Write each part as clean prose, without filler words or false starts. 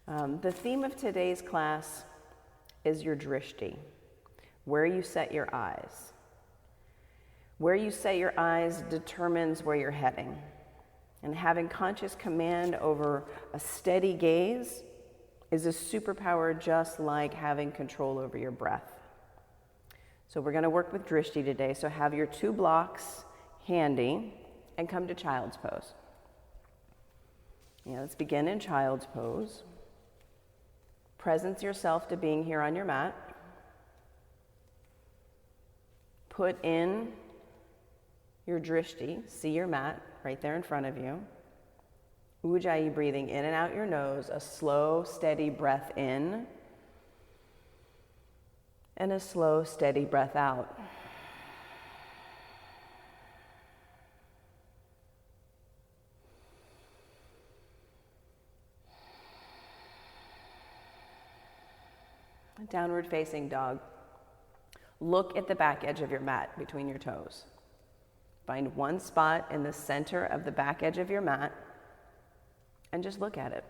The theme of today's class is your drishti, where you set your eyes. Where you set your eyes determines where you're heading. And having conscious command over a steady gaze is a superpower, just like having control over your breath. So we're going to work with drishti today. So have your 2 blocks handy and come to child's pose. Let's begin in child's pose. Presence yourself to being here on your mat. Put in your drishti, see your mat right there in front of you. Ujjayi, breathing in and out your nose, a slow, steady breath in, and a slow, steady breath out. Downward facing dog. Look at the back edge of your mat between your toes. Find one spot in the center of the back edge of your mat and just look at it.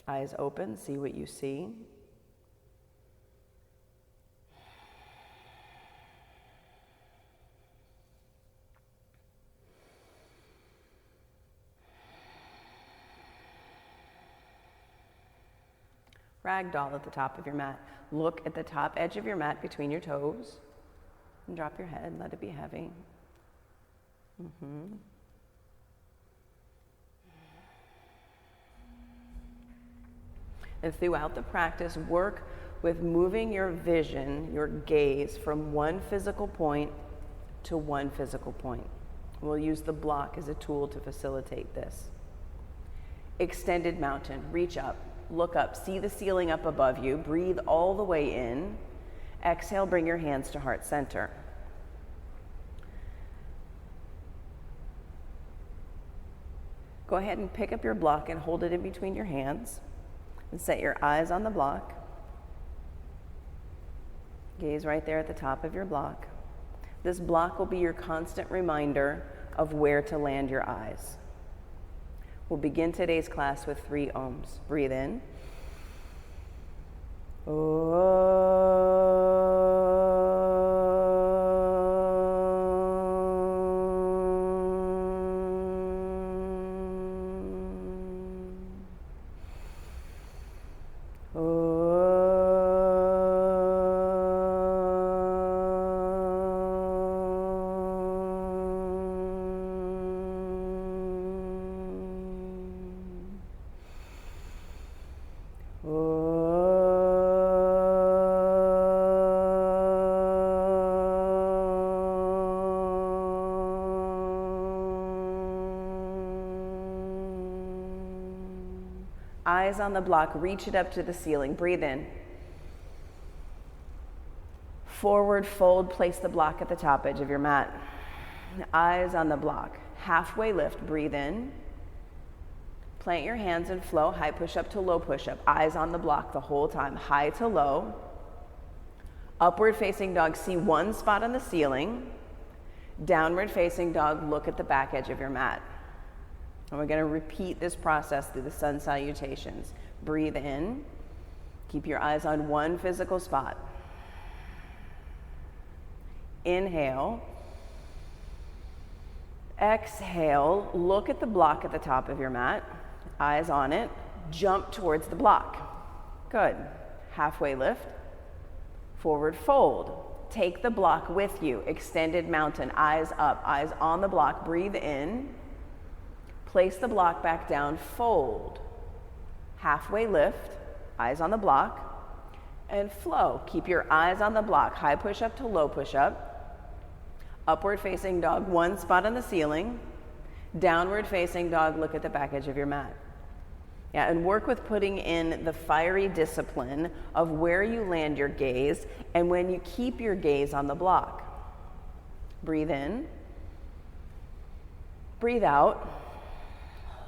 Eyes open, see what you see. Ragdoll at the top of your mat. Look at the top edge of your mat between your toes and drop your head, let it be heavy. And throughout the practice, work with moving your vision, your gaze, from one physical point to one physical point. We'll use the block as a tool to facilitate this. Extended mountain, reach up. Look up, see the ceiling up above you, breathe all the way in. Exhale, bring your hands to heart center. Go ahead and pick up your block and hold it in between your hands and set your eyes on the block. Gaze right there at the top of your block. This block will be your constant reminder of where to land your eyes. We'll begin today's class with 3 ohms. Breathe in. Eyes on the block, reach it up to the ceiling. Breathe in. Forward fold, place the block at the top edge of your mat. Eyes on the block. Halfway lift, breathe in. Plant your hands and flow, high push-up to low push-up. Eyes on the block the whole time, high to low. Upward facing dog, see one spot on the ceiling. Downward facing dog, look at the back edge of your mat. And we're going to repeat this process through the sun salutations. Breathe in. Keep your eyes on one physical spot. Inhale. Exhale. Look at the block at the top of your mat. Eyes on it. Jump towards the block. Good. Halfway lift. Forward fold. Take the block with you. Extended mountain. Eyes up. Eyes on the block. Breathe in. Place the block back down, fold. Halfway lift, eyes on the block, and flow. Keep your eyes on the block, high push-up to low push-up. Upward facing dog, one spot on the ceiling. Downward facing dog, look at the back edge of your mat. And work with putting in the fiery discipline of where you land your gaze and when you keep your gaze on the block. Breathe in. Breathe out.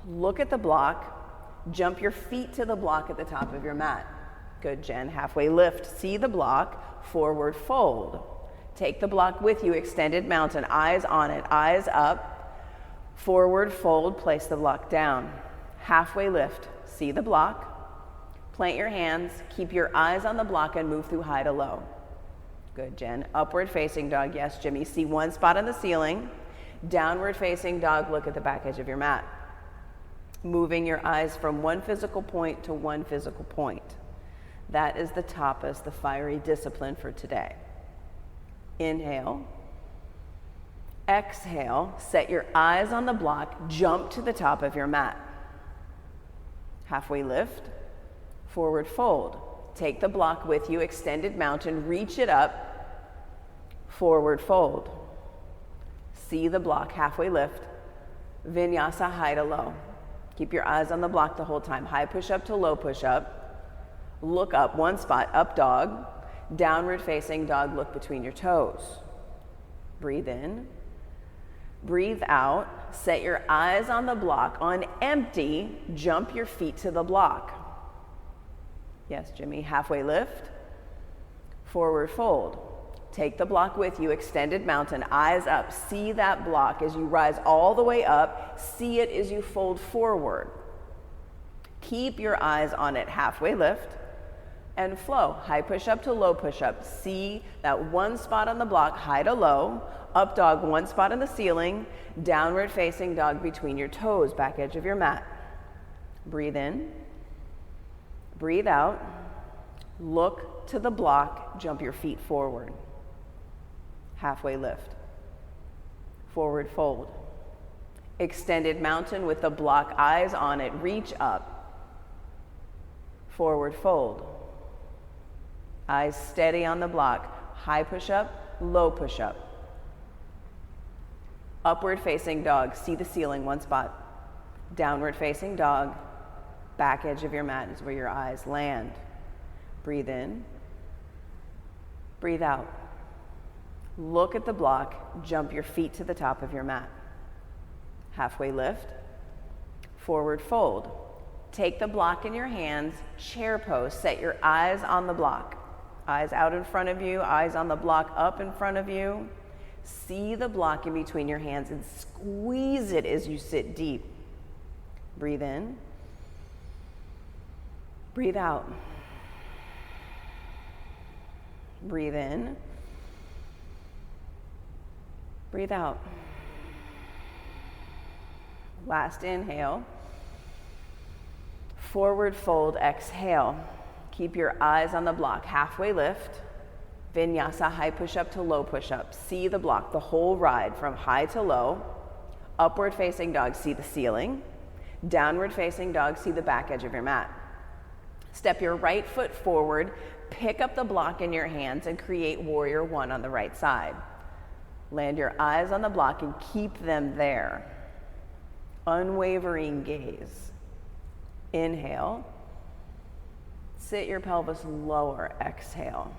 Look at the block, jump your feet to the block at the top of your mat. Good, Jen. Halfway lift, see the block, forward fold. Take the block with you, extended mountain, eyes on it, eyes up, forward fold, place the block down. Halfway lift, see the block, Plant your hands, keep your eyes on the block and move through high to low. Good, Jen. Upward facing dog, yes, Jimmy. See one spot on the ceiling. Downward facing dog, look at the back edge of your mat. Moving your eyes from one physical point to one physical point. That is the tapas, the fiery discipline for today. Inhale. Exhale, set your eyes on the block, jump to the top of your mat. Halfway lift, forward fold. Take the block with you, extended mountain, reach it up, forward fold. See the block, halfway lift, vinyasa, high to low. Keep your eyes on the block the whole time. High push up to low push up. Look up, one spot, up dog. Downward facing dog, look between your toes. Breathe in. Breathe out, set your eyes on the block. On empty, jump your feet to the block. Yes, Jimmy, halfway lift, forward fold. Take the block with you, extended mountain, eyes up. See that block as you rise all the way up. See it as you fold forward. Keep your eyes on it, halfway lift, and flow. High push up to low push up. See that one spot on the block, high to low. Up dog, one spot on the ceiling. Downward facing dog between your toes, back edge of your mat. Breathe in. Breathe out. Look to the block, jump your feet forward. Halfway lift. Forward fold. Extended mountain with the block, eyes on it, reach up. Forward fold. Eyes steady on the block. High push up, low push up. Upward facing dog, see the ceiling, one spot. Downward facing dog, back edge of your mat is where your eyes land. Breathe in. Breathe out. Look at the block, jump your feet to the top of your mat. Halfway lift, forward fold. Take the block in your hands, chair pose, set your eyes on the block. Eyes out in front of you, eyes on the block up in front of you. See the block in between your hands and squeeze it as you sit deep. Breathe in. Breathe out. Breathe in. Breathe out. Last inhale. Forward fold, exhale. Keep your eyes on the block, halfway lift. Vinyasa, high push up to low push up. See the block, the whole ride from high to low. Upward facing dog, see the ceiling. Downward facing dog, see the back edge of your mat. Step your right foot forward, pick up the block in your hands and create warrior one on the right side. Land your eyes on the block and keep them there. Unwavering gaze. Inhale. Sit your pelvis lower, exhale.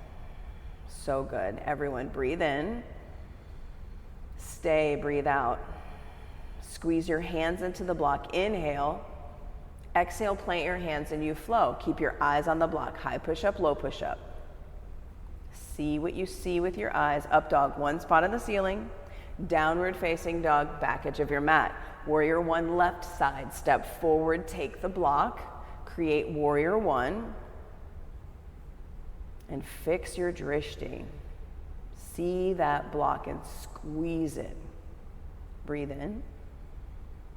So good. Everyone breathe in. Stay, breathe out. Squeeze your hands into the block. Inhale. Exhale, plant your hands and you flow. Keep your eyes on the block. High push up, low push up. See what you see with your eyes. Up dog, one spot on the ceiling. Downward facing dog, back edge of your mat. Warrior one, left side. Step forward, take the block. Create warrior one. And fix your drishti. See that block and squeeze it. Breathe in.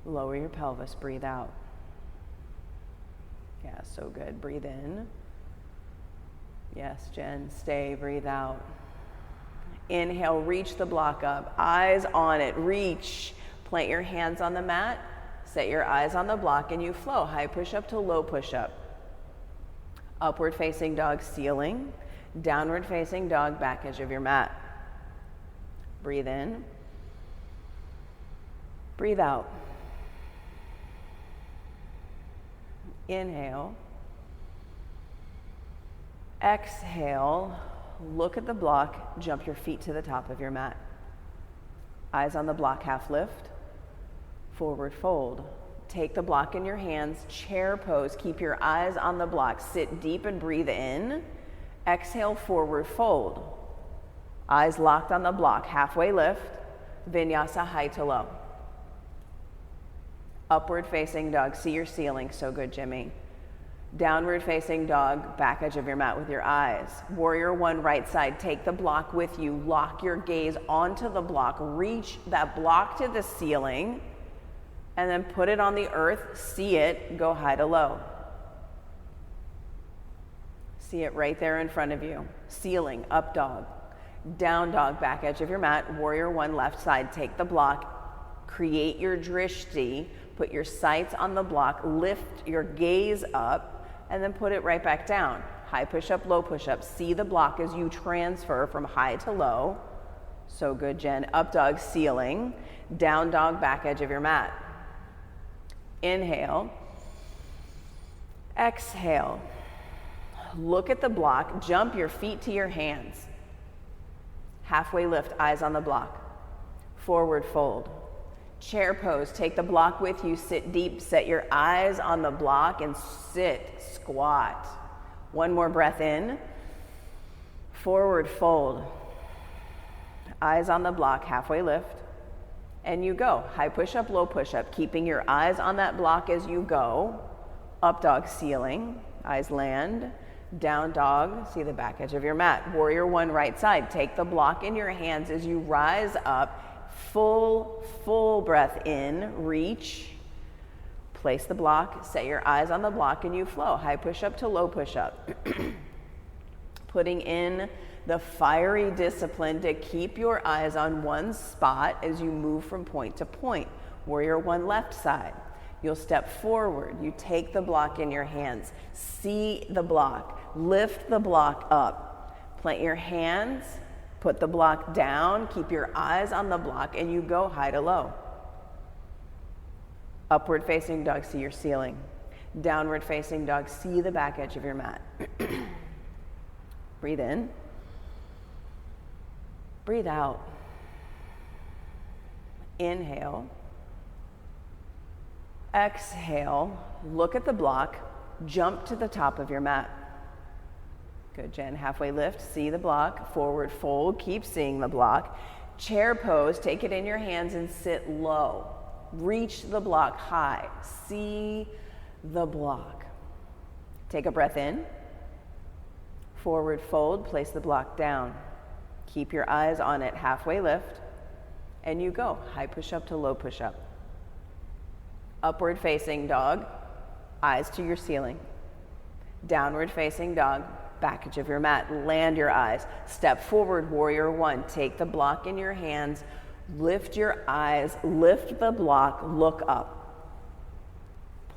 Lower your pelvis, breathe out. Yeah, so good. Breathe in. Yes, Jen, stay, breathe out. Inhale, reach the block up. Eyes on it, reach. Plant your hands on the mat. Set your eyes on the block and you flow. High push up to low push up. Upward facing dog, ceiling. Downward facing dog, back edge of your mat. Breathe in. Breathe out. Inhale. Exhale. Look at the block. Jump your feet to the top of your mat. Eyes on the block, half lift. Forward fold. Take the block in your hands. Chair pose. Keep your eyes on the block. Sit deep and breathe in. Exhale, forward fold. Eyes locked on the block. Halfway lift. Vinyasa, high to low. Upward facing dog. See your ceiling. So good, Jimmy. Downward facing dog, back edge of your mat with your eyes. Warrior one, right side, take the block with you. Lock your gaze onto the block. Reach that block to the ceiling and then put it on the earth. See it, go high to low. See it right there in front of you. Ceiling, up dog. Down dog, back edge of your mat. Warrior one, left side, take the block. Create your drishti. Put your sights on the block. Lift your gaze up. And then put it right back down. High push-up, low push-up. See the block as you transfer from high to low. So good, Jen. Up dog, ceiling. Down dog, back edge of your mat. Inhale. Exhale. Look at the block. Jump your feet to your hands. Halfway lift, eyes on the block. Forward fold. Chair pose, take the block with you, sit deep, set your eyes on the block and sit, squat. One more breath in. Forward fold. Eyes on the block, halfway lift. And you go. High push-up, low push-up, keeping your eyes on that block as you go. Up dog, ceiling, eyes land. Down dog, see the back edge of your mat. Warrior one, right side, take the block in your hands as you rise up. Full breath in, reach, place the block, set your eyes on the block and you flow. High push-up to low push-up. Putting in the fiery discipline to keep your eyes on one spot as you move from point to point. Warrior one, left side. You'll step forward. You take the block in your hands. See the block. Lift the block up. Plant your hands. Put the block down, keep your eyes on the block, and you go high to low. Upward facing dog, see your ceiling. Downward facing dog, see the back edge of your mat. Breathe in. Breathe out. Inhale. Exhale. Look at the block. Jump to the top of your mat. Good, Jen. Halfway lift, see the block. Forward fold, keep seeing the block. Chair pose, take it in your hands and sit low. Reach the block high. See the block. Take a breath in. Forward fold, place the block down. Keep your eyes on it, halfway lift. And you go, high push-up to low push-up. Upward facing dog, eyes to your ceiling. Downward facing dog, back edge of your mat, land your eyes. Step forward, warrior one. Take the block in your hands, lift your eyes, lift the block, look up.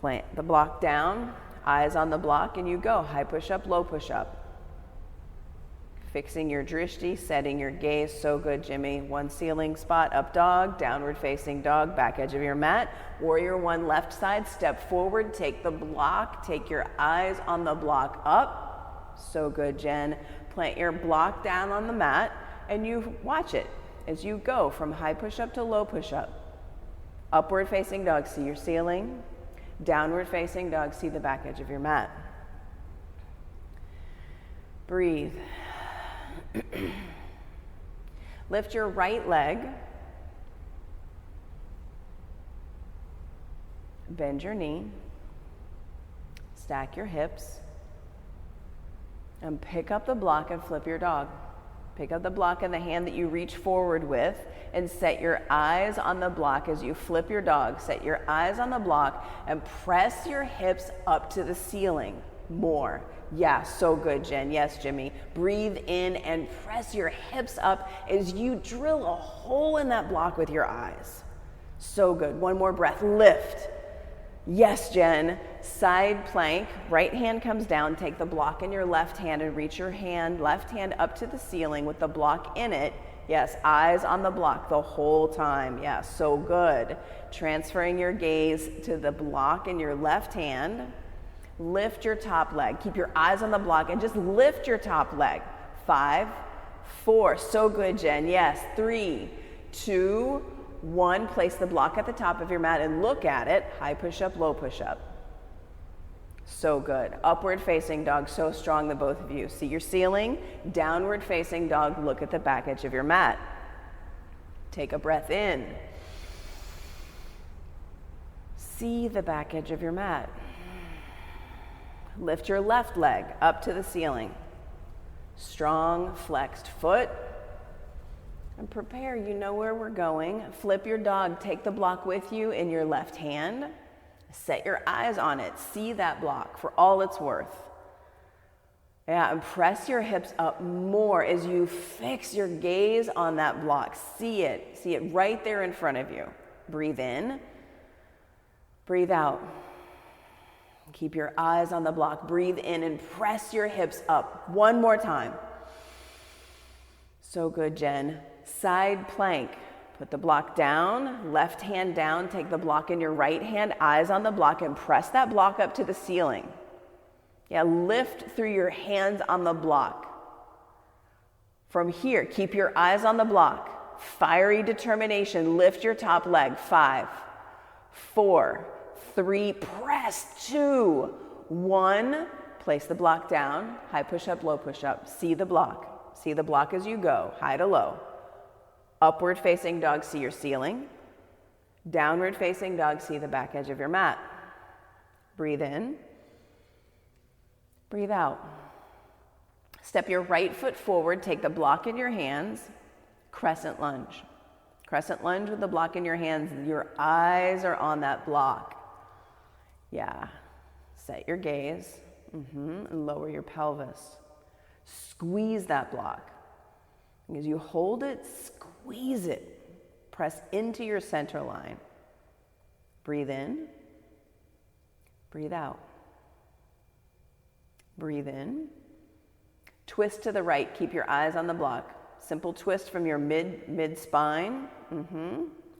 Plant the block down, eyes on the block, and you go. High push-up, low push-up. Fixing your drishti, setting your gaze. So good, Jimmy. One ceiling spot, up dog, downward facing dog, back edge of your mat. Warrior one, left side, step forward, take the block, take your eyes on the block up. So good, Jen. Plant your block down on the mat and you watch it as you go from high push-up to low push-up. Upward facing dog, see your ceiling. Downward facing dog, see the back edge of your mat. Breathe. Lift your right leg. Bend your knee. Stack your hips. And pick up the block and flip your dog. Pick up the block in the hand that you reach forward with and set your eyes on the block as you flip your dog. Set your eyes on the block and press your hips up to the ceiling. More. Yeah, so good, Jen. Yes, Jimmy. Breathe in and press your hips up as you drill a hole in that block with your eyes. So good. One more breath. Lift. Yes, Jen. Side plank. Right hand comes down. Take the block in your left hand and reach your left hand up to the ceiling with the block in it. Yes, eyes on the block the whole time. Yeah, so good. Transferring your gaze to the block in your left hand. Lift your top leg. Keep your eyes on the block and just lift your top leg. 5, 4. So good, Jen. Yes. 3, 2, 1. Place the block at the top of your mat and look at it. High push-up, low push-up. So good. Upward facing dog. So strong, the both of you. See your ceiling. Downward facing dog. Look at the back edge of your mat. Take a breath in. See the back edge of your mat. Lift your left leg up to the ceiling. Strong flexed foot. And prepare, you know where we're going. Flip your dog, take the block with you in your left hand. Set your eyes on it. See that block for all it's worth. Yeah, and press your hips up more as you fix your gaze on that block. See it right there in front of you. Breathe in, breathe out. Keep your eyes on the block. Breathe in and press your hips up. One more time. So good, Jen. Side plank. Put the block down, left hand down, take the block in your right hand, eyes on the block, and press that block up to the ceiling. Yeah, lift through your hands on the block. From here, keep your eyes on the block. Fiery determination, lift your top leg. 5, 4, 3, press. 2, 1. Place the block down. High push up, low push up. See the block. See the block as you go, high to low. Upward facing dog, see your ceiling. Downward facing dog, see the back edge of your mat. Breathe in. Breathe out. Step your right foot forward, take the block in your hands. Crescent lunge. Crescent lunge with the block in your hands. Your eyes are on that block. Yeah. Set your gaze. And lower your pelvis. Squeeze that block. As you hold it, squeeze it. Press into your center line. Breathe in. Breathe out. Breathe in. Twist to the right. Keep your eyes on the block. Simple twist from your mid-spine.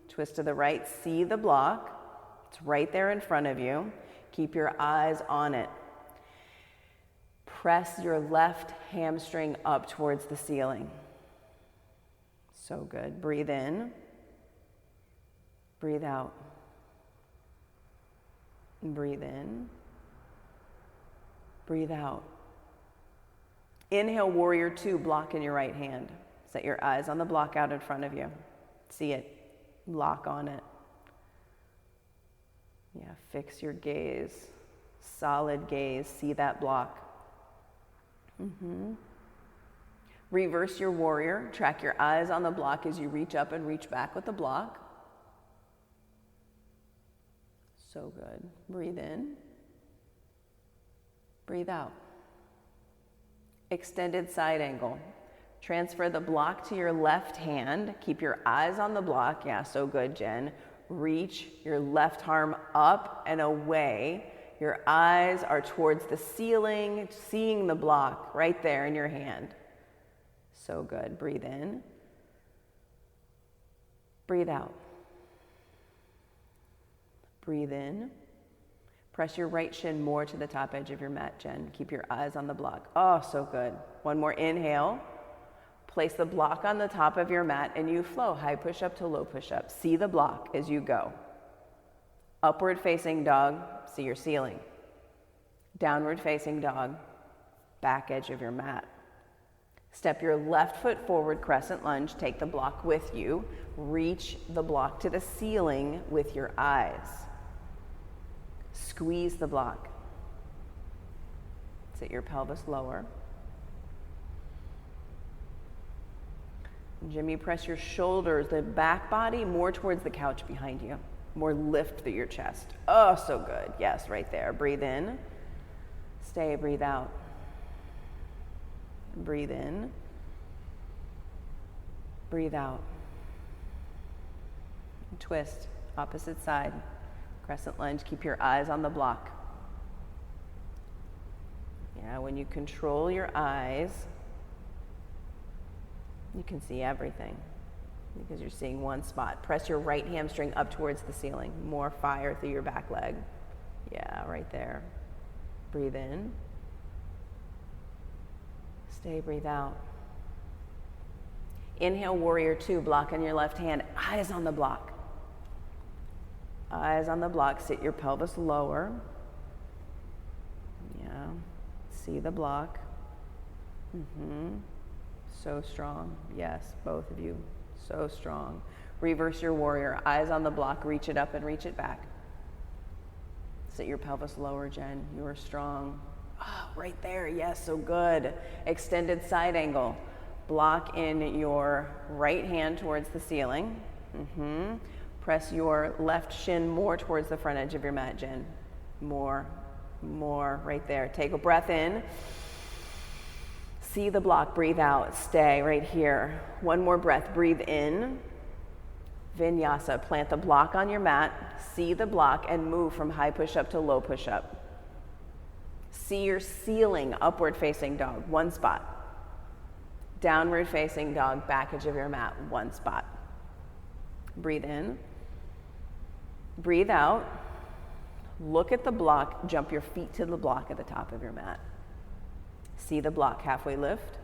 Twist to the right. See the block. It's right there in front of you. Keep your eyes on it. Press your left hamstring up towards the ceiling. So good. Breathe in. Breathe out. Breathe in. Breathe out. Inhale, warrior 2, block in your right hand. Set your eyes on the block out in front of you. See it. Lock on it. Yeah, fix your gaze. Solid gaze. See that block. Reverse your warrior. Track your eyes on the block as you reach up and reach back with the block. So good. Breathe in. Breathe out. Extended side angle. Transfer the block to your left hand. Keep your eyes on the block. Yeah, so good, Jen. Reach your left arm up and away. Your eyes are towards the ceiling, seeing the block right there in your hand. So good. Breathe in. Breathe out. Breathe in. Press your right shin more to the top edge of your mat, Jen. Keep your eyes on the block. Oh, so good. One more inhale. Place the block on the top of your mat and you flow. High push up to low push up. See the block as you go. Upward facing dog, see your ceiling. Downward facing dog, back edge of your mat. Step your left foot forward, crescent lunge. Take the block with you. Reach the block to the ceiling with your eyes. Squeeze the block. Sit your pelvis lower. Jimmy, press your shoulders, the back body more towards the couch behind you. More lift through your chest. Oh, so good. Yes, right there. Breathe in. Stay, breathe out. Breathe in. Breathe out. Twist, opposite side. Crescent lunge, keep your eyes on the block. Yeah, when you control your eyes, you can see everything because you're seeing one spot. Press your right hamstring up towards the ceiling. More fire through your back leg. Yeah, right there. Breathe in. Stay, breathe out. Inhale, warrior 2, block on your left hand, eyes on the block. Eyes on the block, sit your pelvis lower. Yeah, see the block. So strong. Yes, both of you, so strong. Reverse your warrior, eyes on the block, reach it up and reach it back. Sit your pelvis lower, Jen, you are strong. Oh, right there. Yes, so good. Extended side angle. Block in your right hand towards the ceiling. Press your left shin more towards the front edge of your mat, Jen. More, right there. Take a breath in. See the block, breathe out, stay right here. One more breath, breathe in. Vinyasa, plant the block on your mat, see the block, and move from high push-up to low push-up. See your ceiling, upward facing dog, one spot. Downward facing dog, back edge of your mat, one spot. Breathe in. Breathe out. Look at the block, jump your feet to the block at the top of your mat. See the block, halfway lift,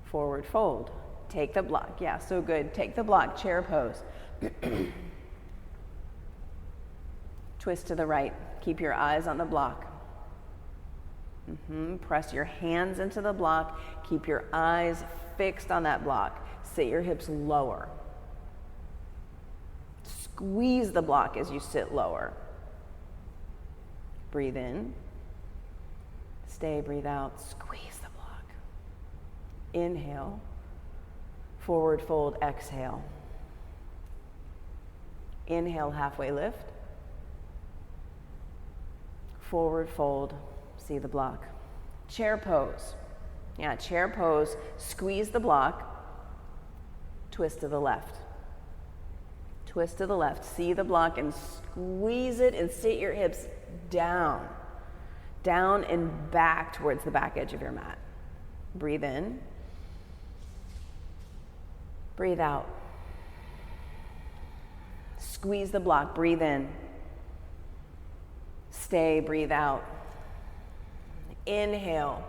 forward fold. Take the block, yeah, so good. Take the block, chair pose. Twist to the right, keep your eyes on the block. Press your hands into the block, keep your eyes fixed on that block. Sit your hips lower. Squeeze the block as you sit lower. Breathe in. Stay, breathe out, squeeze the block. Inhale, forward fold, exhale. Inhale, halfway lift. Forward fold, see the block. Chair pose. Yeah, chair pose, squeeze the block, twist to the left. Twist to the left, see the block and squeeze it and sit your hips down. Down and back towards the back edge of your mat. Breathe in. Breathe out. Squeeze the block, breathe in. Stay, breathe out. Inhale.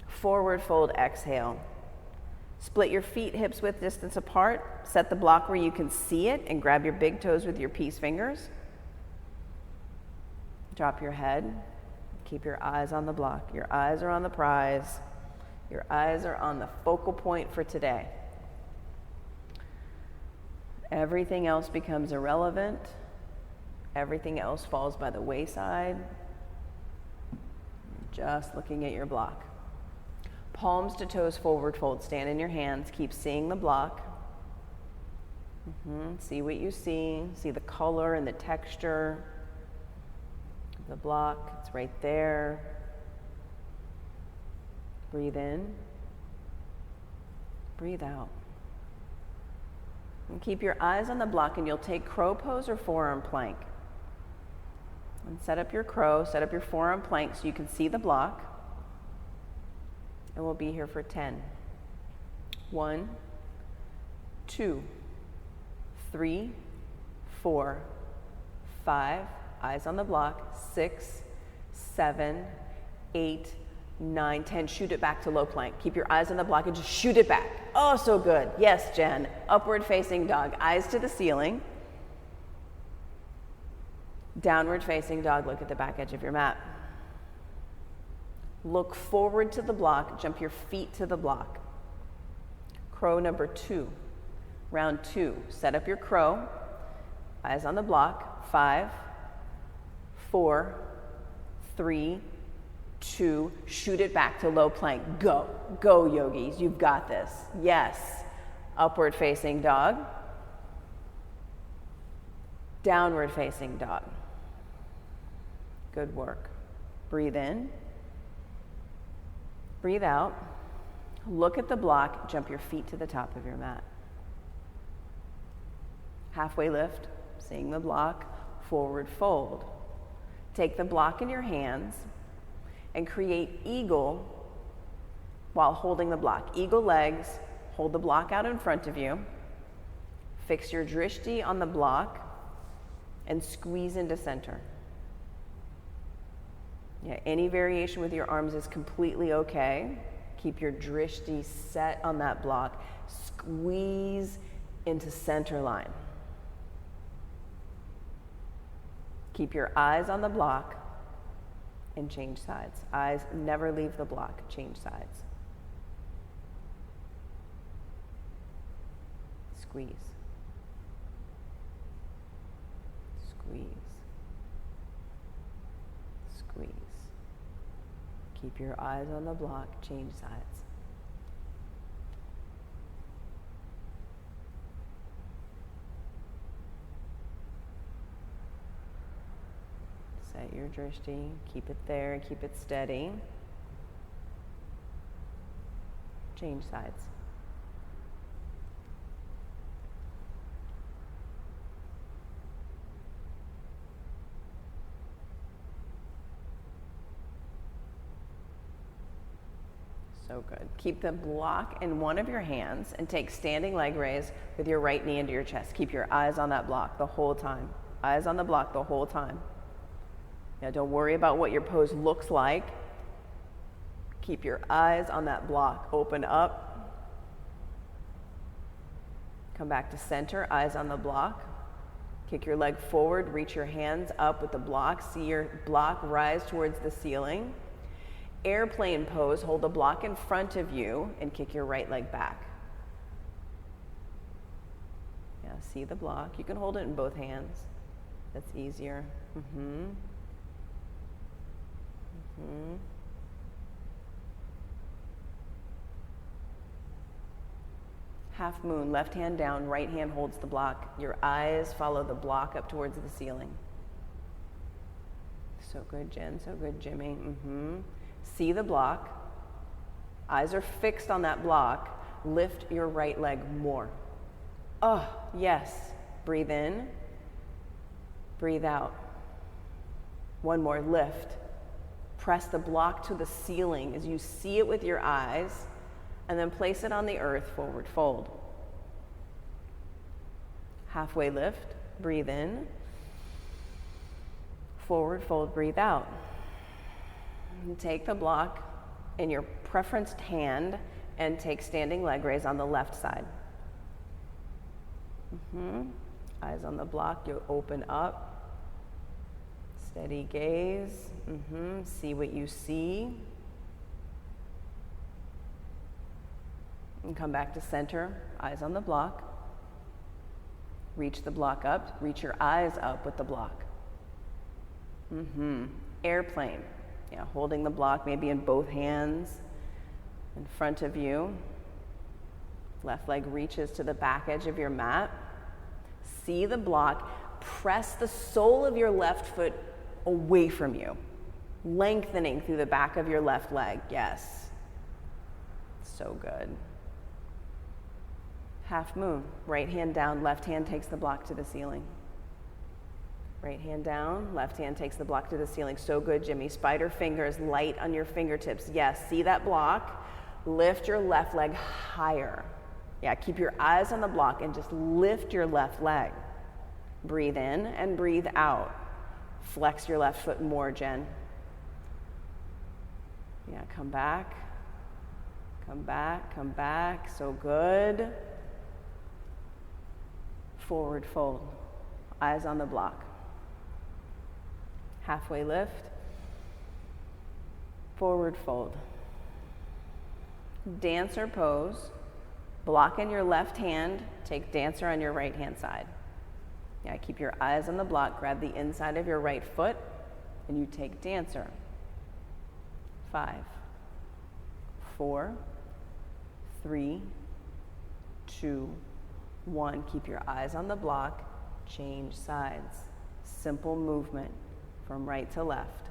Forward fold, exhale. Split your feet hips width distance apart. Set the block where you can see it and grab your big toes with your peace fingers. Drop your head. Keep your eyes on the block. Your eyes are on the prize. Your eyes are on the focal point for today. Everything else becomes irrelevant. Everything else falls by the wayside. Just looking at your block. Palms to toes, forward fold. Stand in your hands. Keep seeing the block. See what you see. See the color and the texture. The block, it's right there. Breathe in. Breathe out. And keep your eyes on the block, and you'll take crow pose or forearm plank. And set up your crow, set up your forearm plank so you can see the block. And we'll be here for 10. 1, 2, 3, 4, 5. Eyes on the block. 6, 7, 8, 9, 10. Shoot it back to low plank. Keep your eyes on the block and just shoot it back. Oh, so good. Yes, Jen. Upward facing dog. Eyes to the ceiling. Downward facing dog. Look at the back edge of your mat. Look forward to the block. Jump your feet to the block. Crow number 2. Round 2. Set up your crow. Eyes on the block. 5, 4, 3, 2, shoot it back to low plank. Go. Go, yogis. You've got this. Yes. Upward facing dog. Downward facing dog. Good work. Breathe in. Breathe out. Look at the block. Jump your feet to the top of your mat. Halfway lift. Seeing the block. Forward fold. Take the block in your hands and create eagle while holding the block. Eagle legs, hold the block out in front of you. Fix your drishti on the block and squeeze into center. Yeah, any variation with your arms is completely okay. Keep your drishti set on that block. Squeeze into center line. Keep your eyes on the block and change sides. Eyes never leave the block, change sides. Squeeze. Squeeze. Squeeze. Keep your eyes on the block, change sides. Set your drishti, keep it there, keep it steady. Change sides. So good. Keep the block in one of your hands and take standing leg raise with your right knee into your chest. Keep your eyes on that block the whole time. Eyes on the block the whole time. Yeah, don't worry about what your pose looks like. Keep your eyes on that block. Open up. Come back to center, eyes on the block. Kick your leg forward, reach your hands up with the block. See your block rise towards the ceiling. Airplane pose, hold the block in front of you and kick your right leg back. Yeah, see the block. You can hold it in both hands. That's easier. Half moon, left hand down, right hand holds the block. Your eyes follow the block up towards the ceiling. So good, Jen. So good, Jimmy. See the block. Eyes are fixed on that block. Lift your right leg more. Oh, yes. Breathe in. Breathe out. One more. Lift. Press the block to the ceiling as you see it with your eyes, and then place it on the earth, forward fold. Halfway lift. Breathe in. Forward fold. Breathe out. And take the block in your preferenced hand and take standing leg raise on the left side. Eyes on the block, you open up. Steady gaze. See what you see. And come back to center, eyes on the block. Reach the block up, reach your eyes up with the block. Airplane. Yeah, holding the block maybe in both hands in front of you. Left leg reaches to the back edge of your mat. See the block. Press the sole of your left foot away from you, lengthening through the back of your left leg. Yes. So good. Half moon. Right hand down, left hand takes the block to the ceiling. Right hand down, left hand takes the block to the ceiling. So good, Jimmy. Spider fingers light on your fingertips. Yes, see that block? Lift your left leg higher. Yeah, keep your eyes on the block and just lift your left leg. Breathe in and breathe out. Flex your left foot more, Jen. Yeah, come back. Come back, come back. So good. Forward fold. Eyes on the block. Halfway lift, forward fold. Dancer pose, block in your left hand, take dancer on your right hand side. Yeah, keep your eyes on the block, grab the inside of your right foot, and you take dancer. 5, 4, 3, 2, 1. Keep your eyes on the block, change sides. Simple movement. From right to left.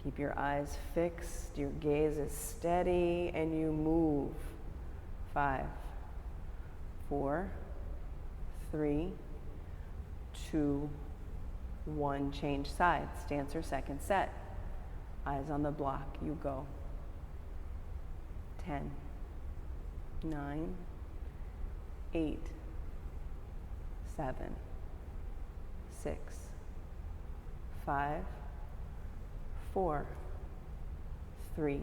Keep your eyes fixed, your gaze is steady, and you move. 5, 4, 3, 2, 1. Change sides. Dancer second set. Eyes on the block. You go. 10, 9, 8, 7, 6, 5, 4, 3,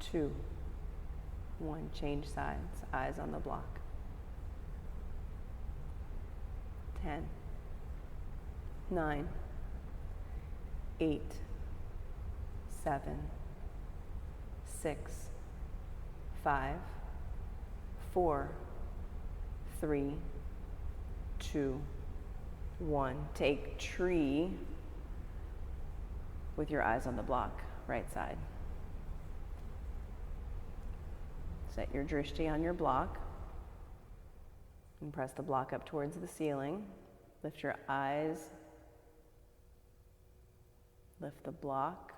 2, 1. Change sides. Eyes on the block. 10, 9, 8, 7, 6, 5, 4, 3, 2, 1. Take tree. with your eyes on the block, right side. Set your drishti on your block and press the block up towards the ceiling. Lift your eyes, lift the block,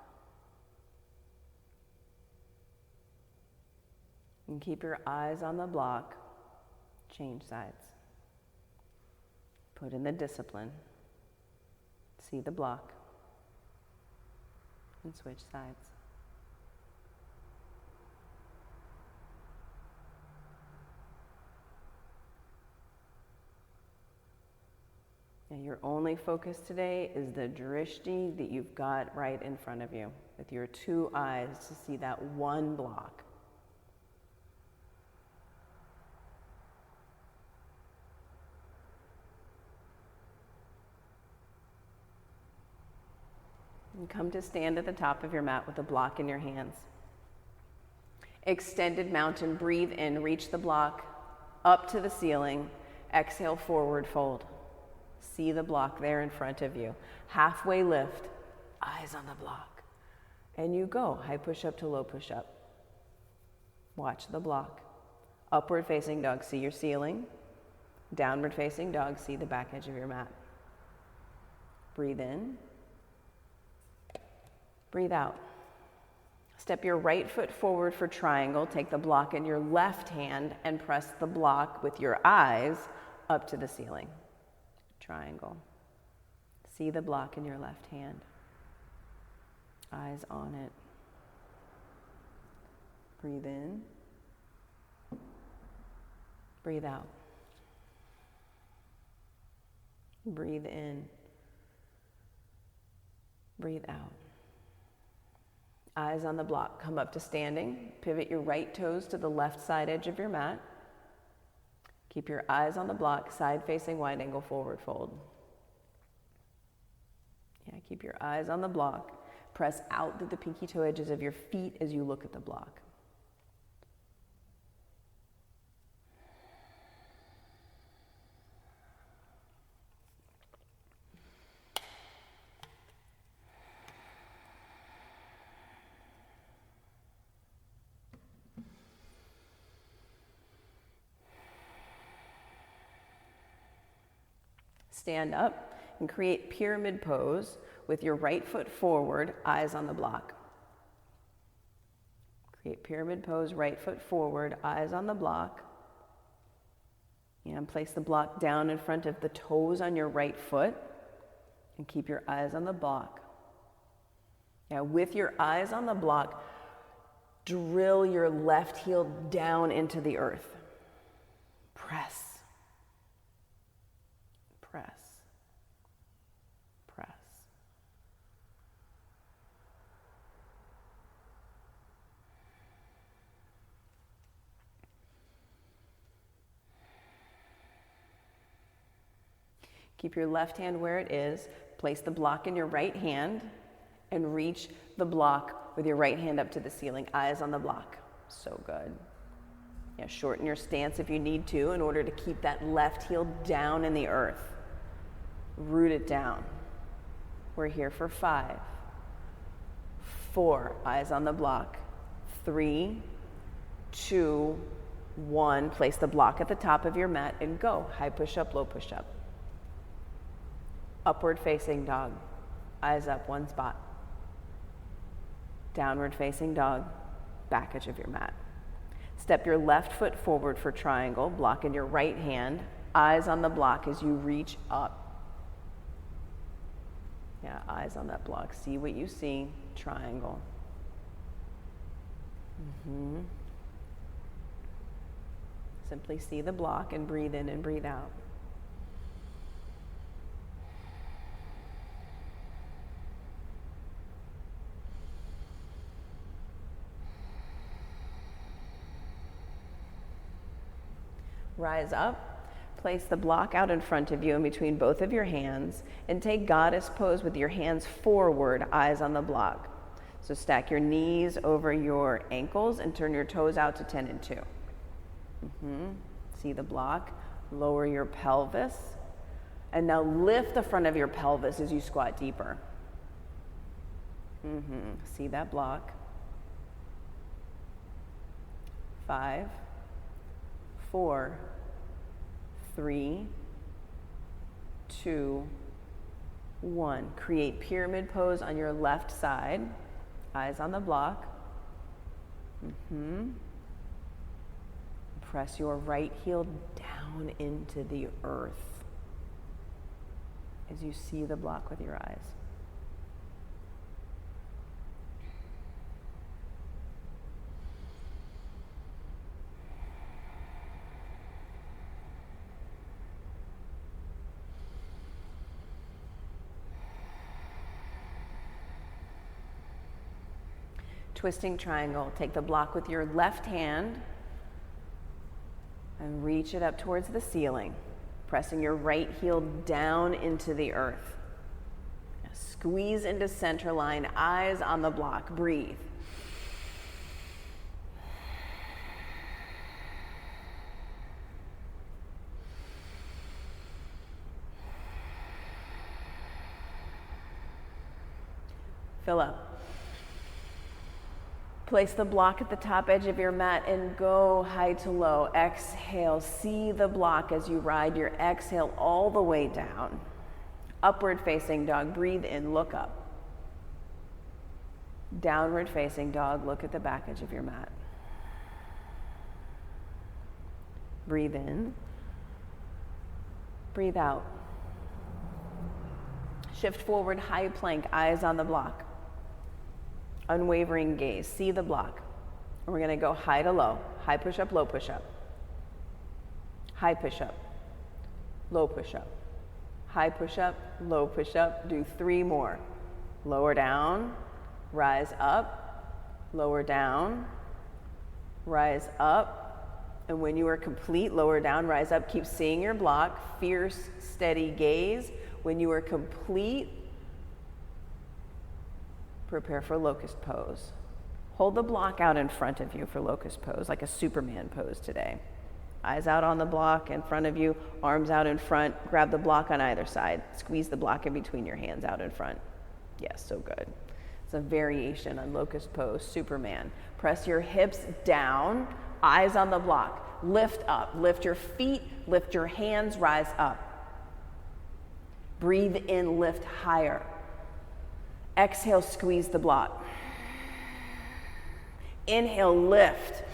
and keep your eyes on the block. Change sides. Put in the discipline. See the block and switch sides. Now your only focus today is the drishti that you've got right in front of you, with your two eyes to see that one block. And come to stand at the top of your mat with the block in your hands. Extended mountain, breathe in, reach the block up to the ceiling. Exhale, forward fold. See the block there in front of you. Halfway lift, eyes on the block. And you go, high push up to low push up. Watch the block. Upward facing dog, see your ceiling. Downward facing dog, see the back edge of your mat. Breathe in. Breathe out. Step your right foot forward for triangle. Take the block in your left hand and press the block with your eyes up to the ceiling. Triangle. See the block in your left hand. Eyes on it. Breathe in. Breathe out. Breathe in. Breathe out. Eyes on the block. Come up to standing. Pivot your right toes to the left side edge of your mat. Keep your eyes on the block, side facing wide angle forward fold. Yeah, keep your eyes on the block. Press out to the pinky toe edges of your feet as you look at the block. Stand up and create pyramid pose with your right foot forward, eyes on the block. Create pyramid pose, right foot forward, eyes on the block. And place the block down in front of the toes on your right foot and keep your eyes on the block. Now with your eyes on the block, drill your left heel down into the earth. Press. Press. Press. Keep your left hand where it is. Place the block in your right hand and reach the block with your right hand up to the ceiling. Eyes on the block. So good. Yeah, shorten your stance if you need to in order to keep that left heel down in the earth. Root it down. We're here for 5, 4, eyes on the block. 3, 2, 1. Place the block at the top of your mat and go. High push up, low push up. Upward facing dog. Eyes up, one spot. Downward facing dog. Back edge of your mat. Step your left foot forward for triangle. Block in your right hand. Eyes on the block as you reach up. Yeah, eyes on that block. See what you see. Triangle. Simply see the block and breathe in and breathe out. Rise up. Place the block out in front of you in between both of your hands and take goddess pose with your hands forward, eyes on the block. So stack your knees over your ankles and turn your toes out to 10 and 2. See the block. Lower your pelvis. And now lift the front of your pelvis as you squat deeper. See that block. 5, 4, 3, 2, 1. Create pyramid pose on your left side. Eyes on the block. Press your right heel down into the earth as you see the block with your eyes. Twisting triangle. Take the block with your left hand and reach it up towards the ceiling, pressing your right heel down into the earth. Now squeeze into center line, eyes on the block. Breathe. Fill up. Place the block at the top edge of your mat and go high to low. Exhale, see the block as you ride your exhale all the way down. Upward facing dog, breathe in, look up. Downward facing dog, look at the back edge of your mat. Breathe in, breathe out. Shift forward, high plank, eyes on the block. Unwavering gaze, see the block. And we're gonna go high to low, high push up, low push up. High push up, low push up. High push up, low push up, do 3 more. Lower down, rise up, lower down, rise up. And when you are complete, lower down, rise up, keep seeing your block, fierce, steady gaze. When you are complete, prepare for Locust Pose. Hold the block out in front of you for Locust Pose, like a Superman pose today. Eyes out on the block in front of you, arms out in front, grab the block on either side. Squeeze the block in between your hands out in front. Yes, so good. It's a variation on Locust Pose, Superman. Press your hips down, eyes on the block. Lift up, lift your feet, lift your hands, rise up. Breathe in, lift higher. Exhale, squeeze the block. Inhale, lift.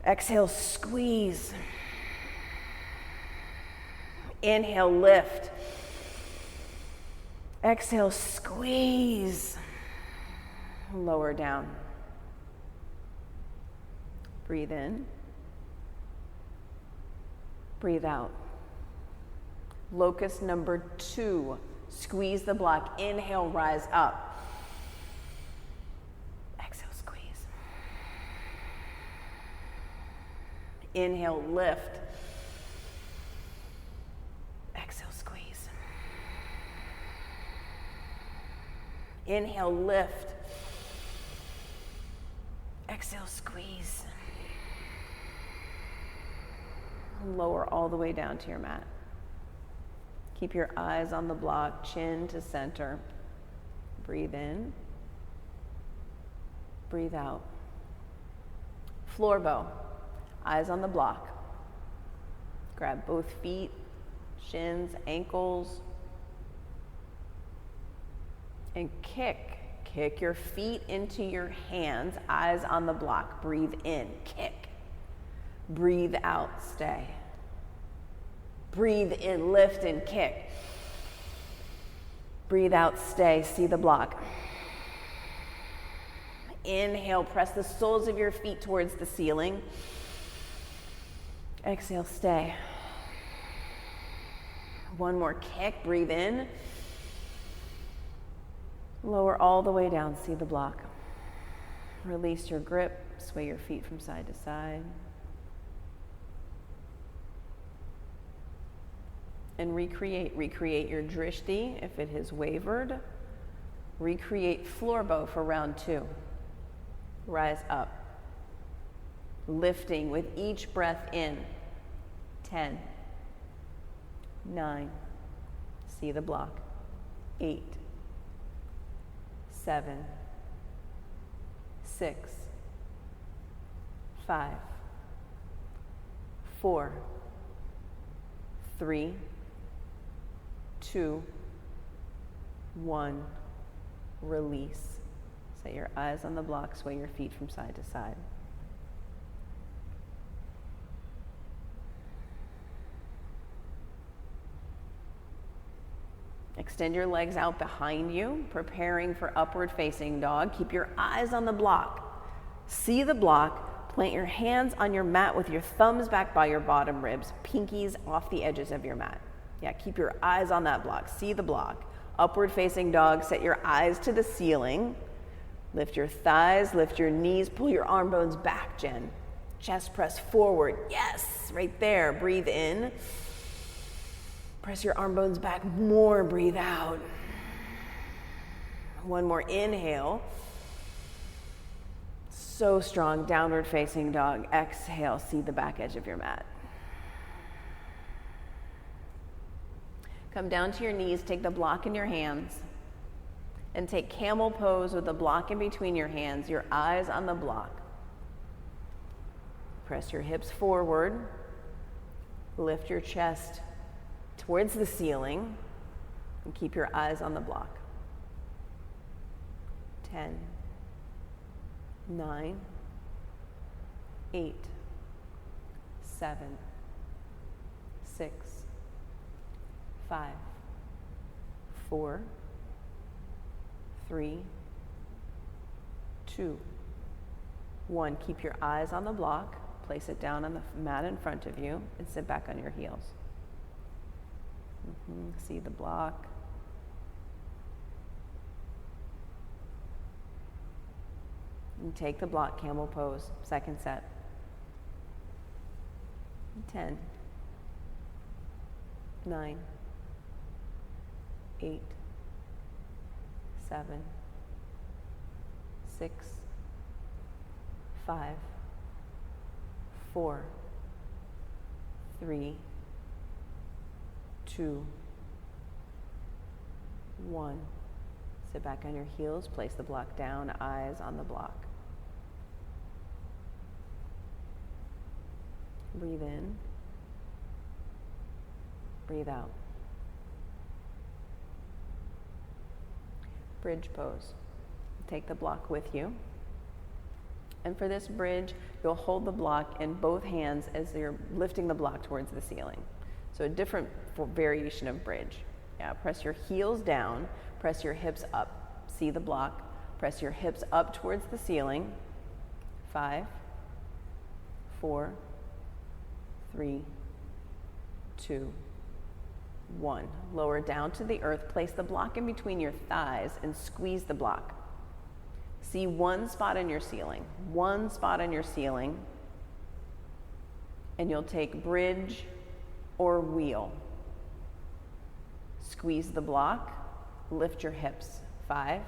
Exhale, squeeze. Inhale, lift. Exhale, squeeze. Lower down. Breathe in. Breathe out. Locust number 2. Squeeze the block. Inhale, rise up. Exhale, squeeze. Inhale, lift. Exhale, squeeze. Inhale, lift. Exhale, squeeze. Lower all the way down to your mat. Keep your eyes on the block, chin to center. Breathe in. Breathe out. Floor bow. Eyes on the block. Grab both feet, shins, ankles, and kick. Kick your feet into your hands, eyes on the block. Breathe in, kick. Breathe out, stay. Breathe in, lift and kick. Breathe out, stay, see the block. Inhale, press the soles of your feet towards the ceiling. Exhale, stay. One more kick, breathe in. Lower all the way down, see the block. Release your grip, sway your feet from side to side. And recreate your drishti if it has wavered. Recreate floor bow for round 2. Rise up. Lifting with each breath in. 10, 9, see the block. 8, 7, 6, 5, 4, 3, 2, 1. Release. Set your eyes on the block, sway your feet from side to side. Extend your legs out behind you, preparing for upward facing dog. Keep your eyes on the block. See the block. Plant your hands on your mat with your thumbs back by your bottom ribs, pinkies off the edges of your mat. Yeah, keep your eyes on that block. See the block. Upward facing dog, set your eyes to the ceiling. Lift your thighs, lift your knees, pull your arm bones back, Jen. Chest press forward. Yes, right there. Breathe in. Press your arm bones back more, breathe out. One more inhale. So strong, downward facing dog. Exhale, see the back edge of your mat. Come down to your knees, take the block in your hands, and take Camel Pose with the block in between your hands, your eyes on the block. Press your hips forward, lift your chest towards the ceiling, and keep your eyes on the block. 10, 9, 8, 7, 6, 5, 4, 3, 2, 1. Keep your eyes on the block, place it down on the mat in front of you, and sit back on your heels. See the block. And take the block, Camel Pose, second set. 10, 9, 8, 7, 6, 5, 4, 3, 2, 1. Sit back on your heels, place the block down, eyes on the block. Breathe in, breathe out. Bridge pose. Take the block with you. And for this bridge, you'll hold the block in both hands as you're lifting the block towards the ceiling. So a different variation of bridge. Yeah, press your heels down, press your hips up. See the block. Press your hips up towards the ceiling. 5, 4, 3, 2, 1. Lower down to the earth. Place the block in between your thighs and squeeze the block. See one spot on your ceiling. One spot on your ceiling. And you'll take bridge or wheel. Squeeze the block. Lift your hips. 5,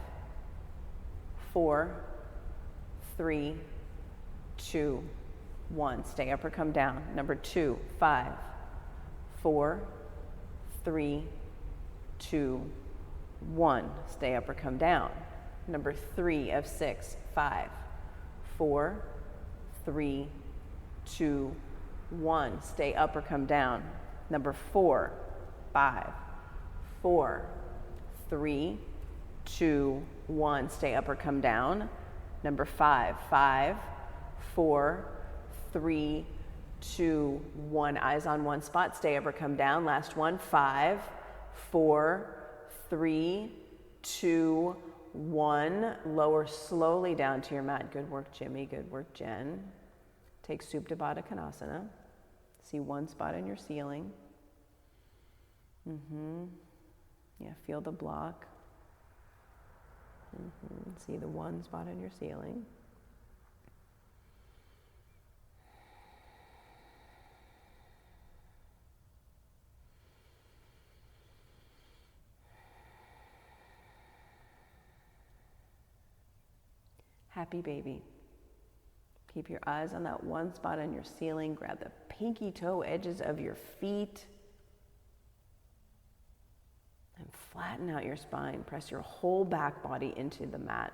4, 3, 2, 1. Stay up or come down. Number 2, 5, 4, 3, 2, 1. Stay up or come down. Number 3 of 6, 5, 4, 3, 2, 1. Stay up or come down. Number 4, 5, 4, 3, 2, 1. Stay up or come down. Number 5, 5, 4, 3, 2, 1. Eyes on one spot. Stay up or come down. Last one. 5, 4, 3, 2, 1. Lower slowly down to your mat. Good work, Jimmy. Good work, Jen. Take Supta Baddha Konasana. See one spot on your ceiling. Yeah, feel the block. See the one spot on your ceiling. Happy baby. Keep your eyes on that one spot on your ceiling. Grab the pinky toe edges of your feet. And Flatten out your spine. Press your whole back body into the mat.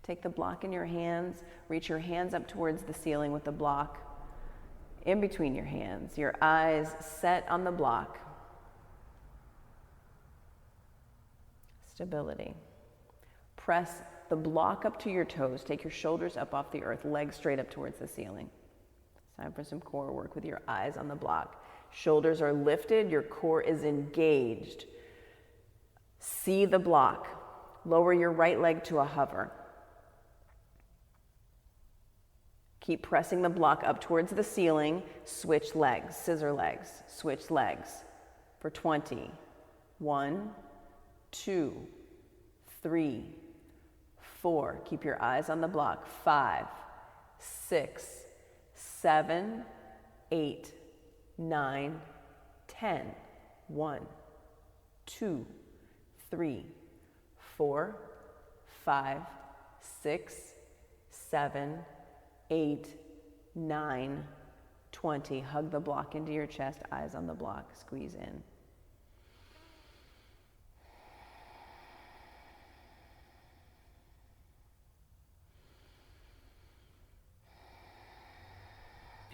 Take the block in your hands. Reach your hands up towards the ceiling with the block in between your hands. Your eyes set on the block. Stability. Press the block up to your toes. Take your shoulders up off the earth, legs straight up towards the ceiling. It's time for some core work with your eyes on the block. Shoulders are lifted, your core is engaged. See the block. Lower your right leg to a hover. Keep pressing the block up towards the ceiling. Switch legs, scissor legs, switch legs for 20. 1, 2, 3, 4. Keep your eyes on the block. 5, 6, 7, 8, 9, 10. 1, 2, 3, 4, 5, 6, 7, 8, 9, 20. Hug the block into your chest, eyes on the block, squeeze in.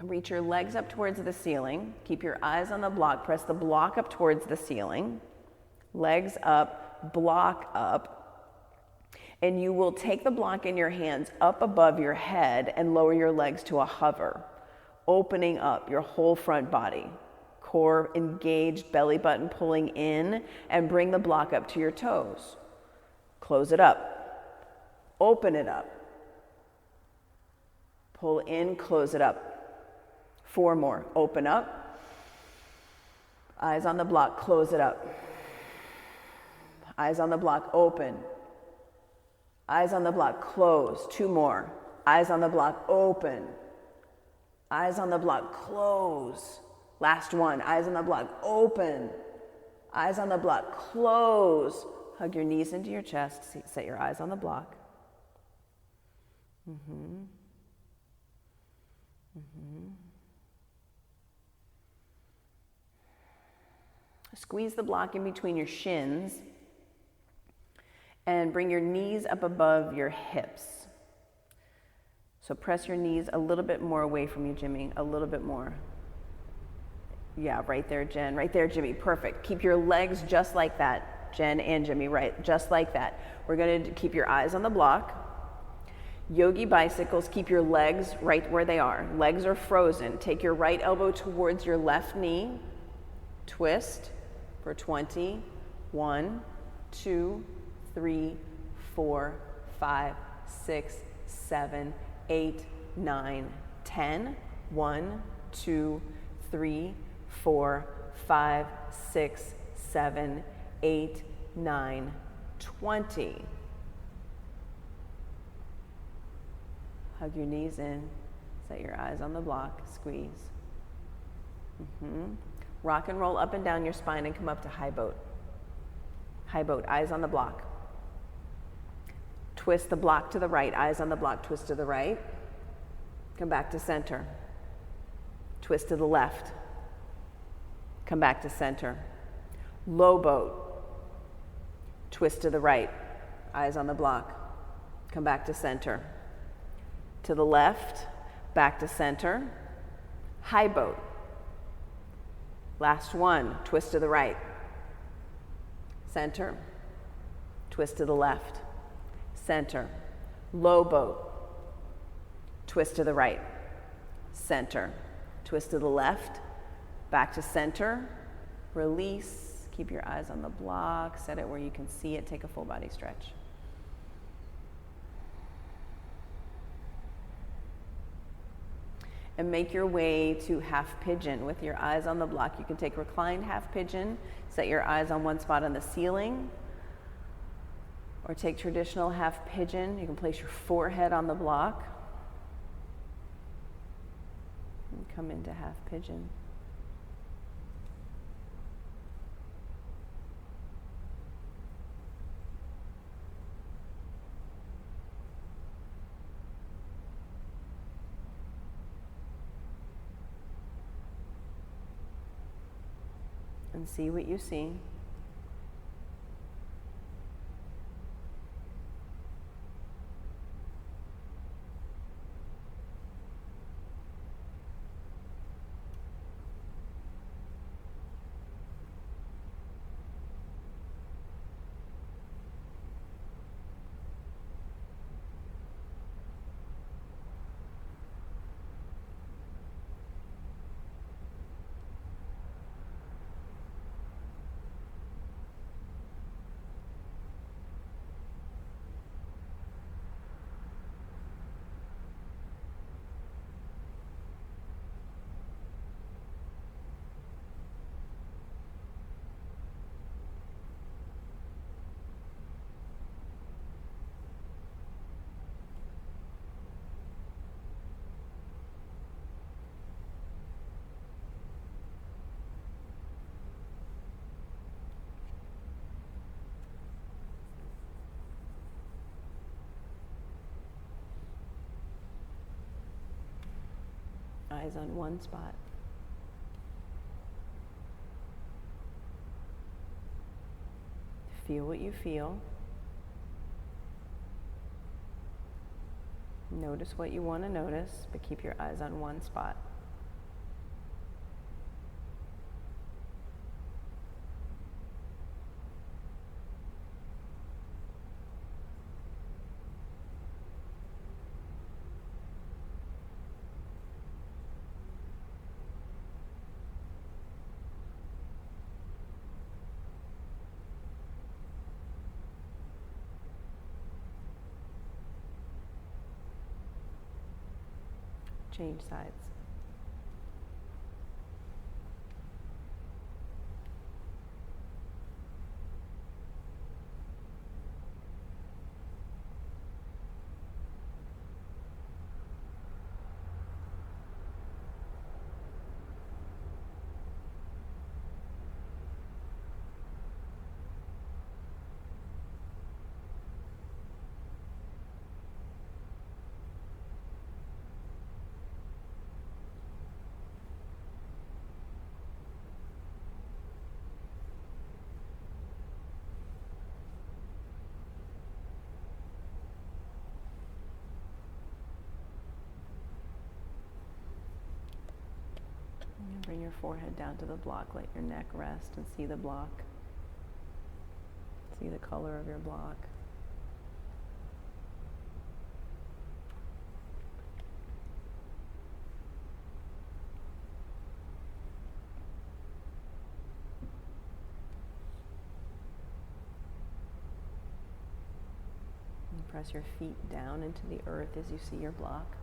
Reach your legs up towards the ceiling. Keep your eyes on the block. Press the block up towards the ceiling. Legs up, block up. And you will take the block in your hands up above your head and lower your legs to a hover, opening up your whole front body. Core engaged, belly button pulling in, and bring the block up to your toes. Close it up. Open it up. Pull in, close it up. 4 more. Open up. Eyes on the block, close it up. Eyes on the block, open. Eyes on the block, close. 2 more. Eyes on the block, open. Eyes on the block, close. Last one. Eyes on the block, open. Eyes on the block, close. Hug your knees into your chest. Set your eyes on the block. Squeeze the block in between your shins and bring your knees up above your hips. So press your knees a little bit more away from you, Jimmy, a little bit more. Yeah, right there, Jen. Right there, Jimmy. Perfect. Keep your legs just like that, Jen and Jimmy, right? Just like that. We're going to keep your eyes on the block. Yogi bicycles, keep your legs right where they are. Legs are frozen. Take your right elbow towards your left knee. Twist for 20. 1, 2, 3, 4, 5, 6, 7, 8, 9, 10. 1, 2, 3, 4, 5, 6, 7, 8, 9, 20. Hug your knees in. Set your eyes on the block. Squeeze. Rock and roll up and down your spine and come up to high boat. High boat, eyes on the block. Twist the block to the right, eyes on the block, twist to the right. Come back to center. Twist to the left. Come back to center. Low boat. Twist to the right, eyes on the block. Come back to center. To the left, back to center. High boat. Last one, twist to the right. Center. Twist to the left. Center. Low boat. Twist to the right. Center. Twist to the left. Back to center. Release. Keep your eyes on the block. Set it where you can see it. Take a full body stretch. And make your way to half pigeon with your eyes on the block. You can take reclined half pigeon, set your eyes on one spot on the ceiling, or take traditional half pigeon. You can place your forehead on the block and come into half pigeon. and see what you see. Eyes on one spot. Feel what you feel. Notice what you want to notice, but keep your eyes on one spot. Change sides. Bring your forehead down to the block. Let your neck rest and see the block. See the color of your block. And press your feet down into the earth as you see your block.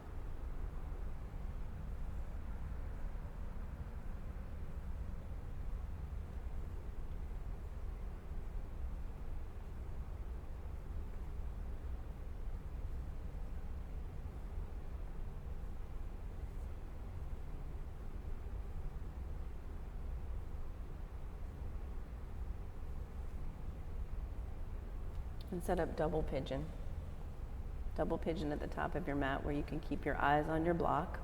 And set up double pigeon. Double pigeon at the top of your mat where you can keep your eyes on your block.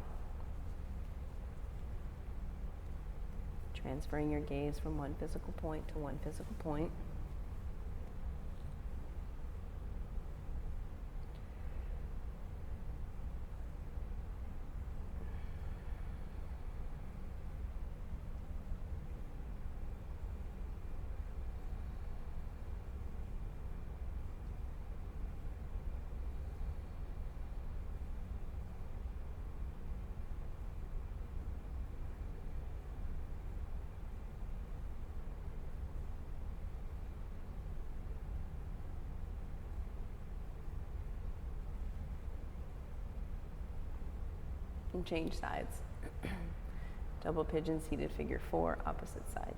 Transferring your gaze from one physical point to one physical point. And change sides. Double pigeon, seated figure 4, opposite side.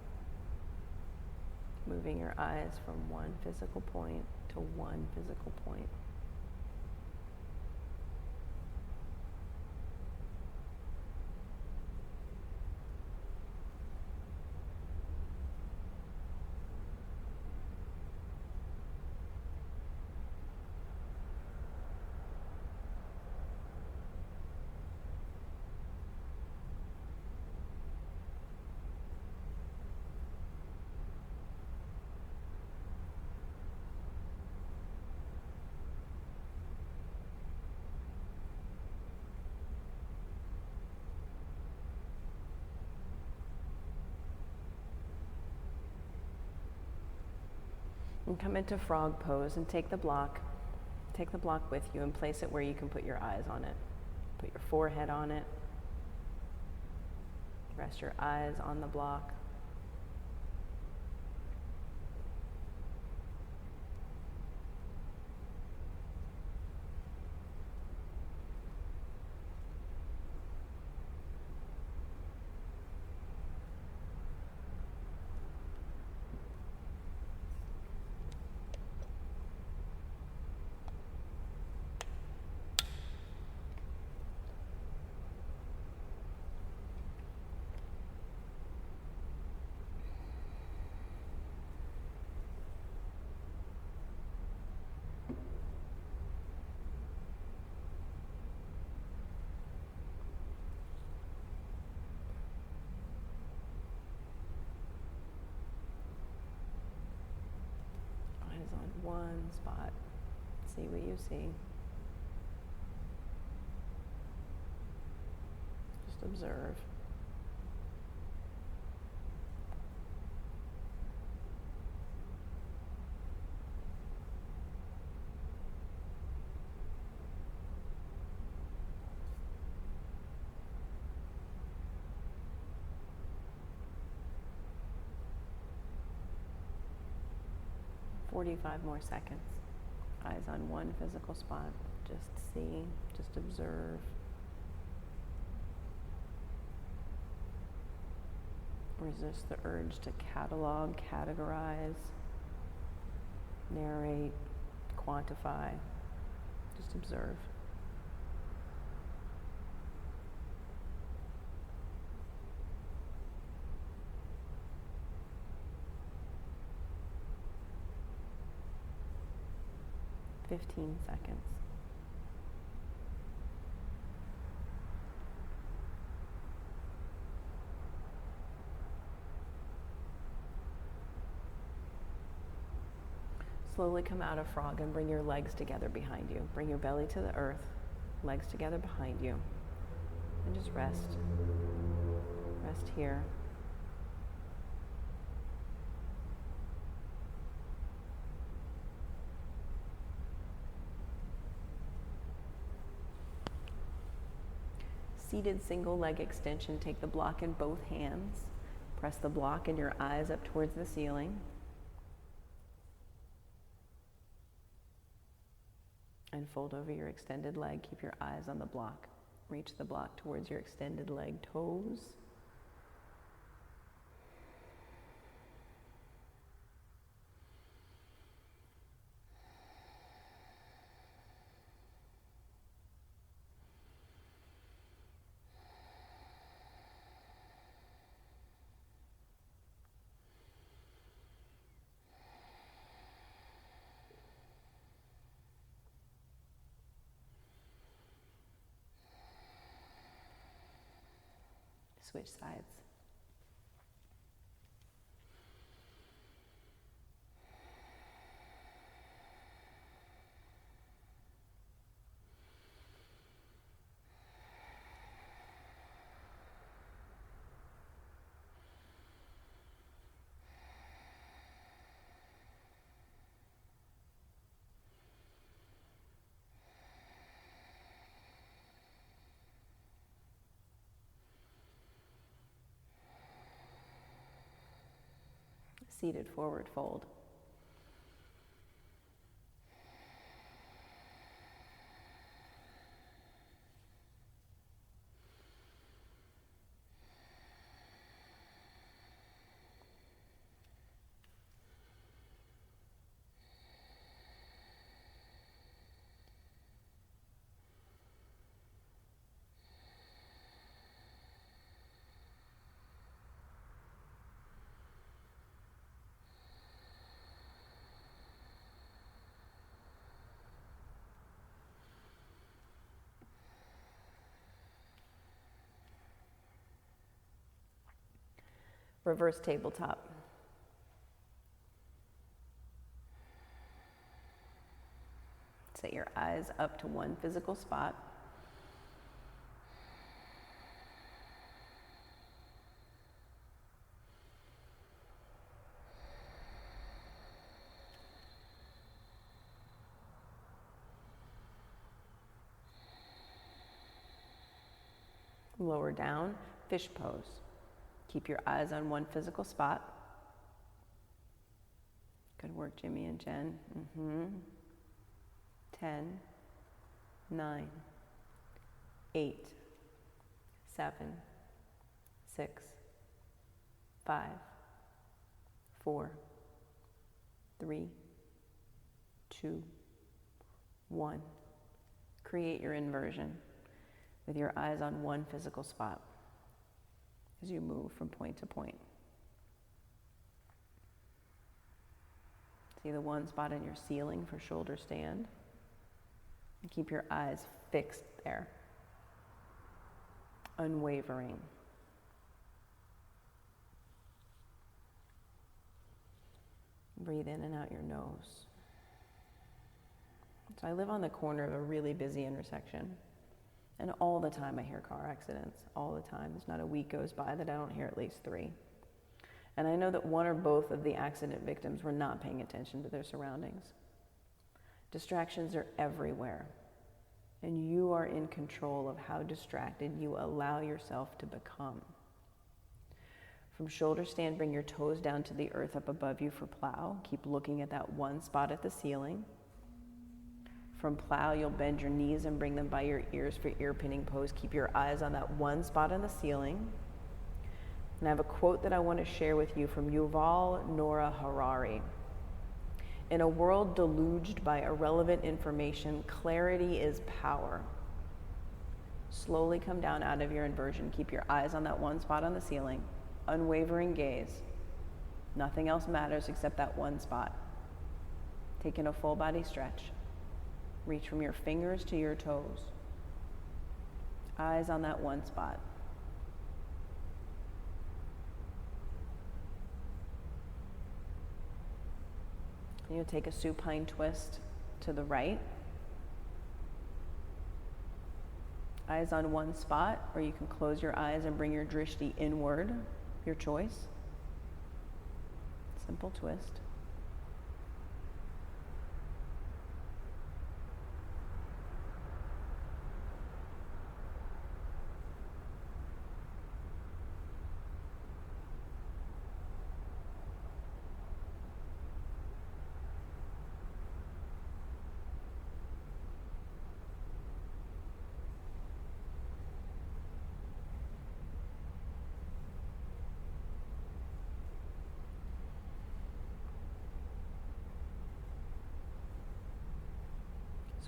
Moving your eyes from one physical point to one physical point. And come into frog pose and take the block with you and place it where you can put your eyes on it. Put your forehead on it. Rest your eyes on the block. On one spot. See what you see. Just observe. "45 more seconds. Eyes on one physical spot. Just see, just observe. Resist the urge to catalog, categorize, narrate, quantify. Just observe. "15 seconds. Slowly come out of frog and bring your legs together behind you. Bring your belly to the earth, legs together behind you, and just rest. Rest here. Seated single leg extension. Take the block in both hands. Press the block and your eyes up towards the ceiling. And fold over your extended leg. Keep your eyes on the block. Reach the block towards your extended leg toes. Switch sides. Seated forward fold. Reverse tabletop. Set your eyes up to one physical spot. Lower down, fish pose. Keep your eyes on one physical spot. Good work, Jimmy and Jen. 10, 9, 8, 7, 6, 5, 4, 3, 2, 1. Create your inversion with your eyes on one physical spot as you move from point to point. See the one spot in your ceiling for shoulder stand. And keep your eyes fixed there, unwavering. Breathe in and out your nose. So I live on the corner of a really busy intersection, and all the time I hear car accidents, all the time. There's not a week goes by that I don't hear at least 3. And I know that one or both of the accident victims were not paying attention to their surroundings. Distractions are everywhere, and you are in control of how distracted you allow yourself to become. From shoulder stand, bring your toes down to the earth up above you for plow. Keep looking at that one spot at the ceiling. From plow, you'll bend your knees and bring them by your ears for ear pinning pose. Keep your eyes on that one spot on the ceiling. And I have a quote that I want to share with you from Yuval Noah Harari. In a world deluged by irrelevant information, clarity is power. Slowly come down out of your inversion. Keep your eyes on that one spot on the ceiling. Unwavering gaze. Nothing else matters except that one spot. Take in a full body stretch. Reach from your fingers to your toes. Eyes on that one spot. You'll take a supine twist to the right. Eyes on one spot, or you can close your eyes and bring your drishti inward, your choice. Simple twist.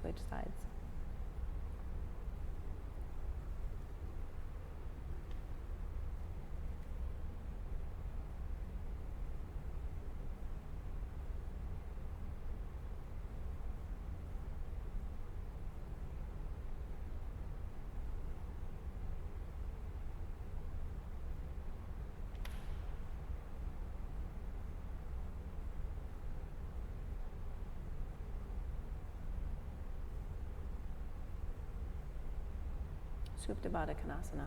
Switch sides. Supta Baddha Konasana.